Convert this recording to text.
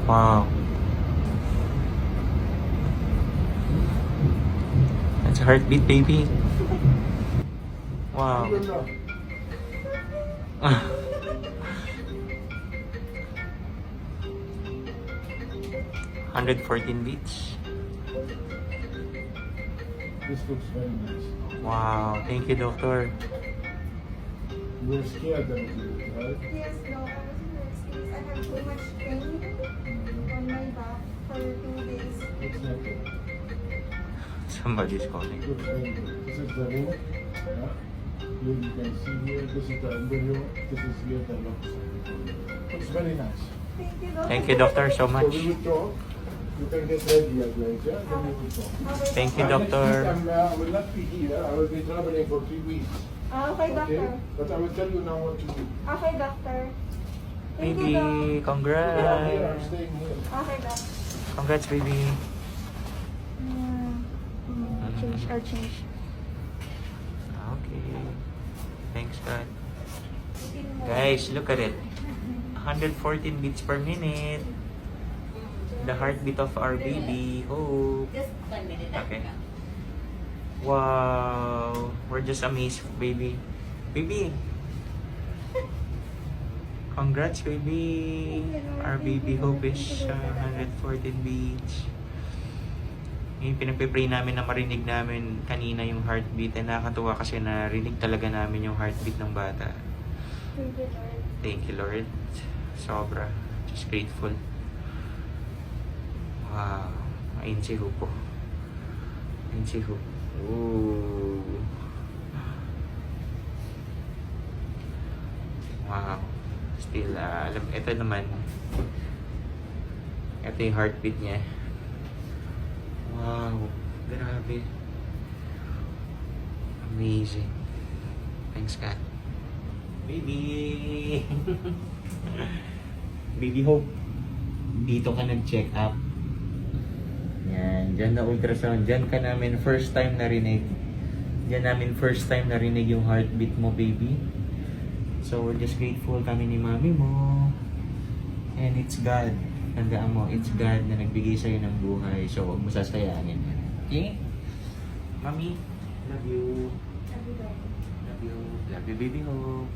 Wow. That's a heartbeat, baby. Wow. 114 beats. This looks very nice. Wow. Thank you, doctor. You were scared a little bit, right? Yes, no, I was in rescue. I have too much pain on my back for 2 days. Looks like it. Somebody's calling. Looks very good. This is the ring. Yeah. Here you can see here. This is the embryo. This is here the lungs. Looks very nice. Thank you, doctor. Thank you, doctor, so So much. we will talk. You can get ready at night, yeah? Then we will talk. Okay, Thank you, Next week, doctor. I will not be here. I will be traveling for 3 weeks. Okay, doctor. But I will tell you now what to do. Okay, doctor. Thank Baby, you, doc. I'm here. I'm congrats. staying here. Okay, doc. Congrats, baby. Change. Okay. Thanks, God. Guys, look at it. 114 beats per minute. The heartbeat of our baby. Hope. Just 1 minute. Okay. Wow. We're just amazed, baby. Baby. Congrats, baby. Our baby Hope is 114 beats. Yung pinagpipray namin na marinig namin kanina yung heartbeat. And nakakatuwa kasi narinig talaga namin yung heartbeat ng bata. Thank you, Lord. Thank you, Lord. Sobra. Just grateful. Wow. Ayun si Hupo. Ayun si Hupo. Ooh. Wow. Still, alam, ito naman. Ito yung heartbeat niya. Wow. Grabe. Amazing. Thanks, God. Baby! Baby Hope. Dito ka nag-check up. Yan. Diyan na ultrasound. Diyan ka namin first time narinig. Diyan namin first time narinig yung heartbeat mo, baby. So, we're just grateful kami ni mami mo. And it's God. Tandaan mo, it's God na nagbigay sa'yo ng buhay. So, huwag mo sasayanin yan. Okay? Mami, love you. Love you, Lord. Love you. Love you, baby Hope.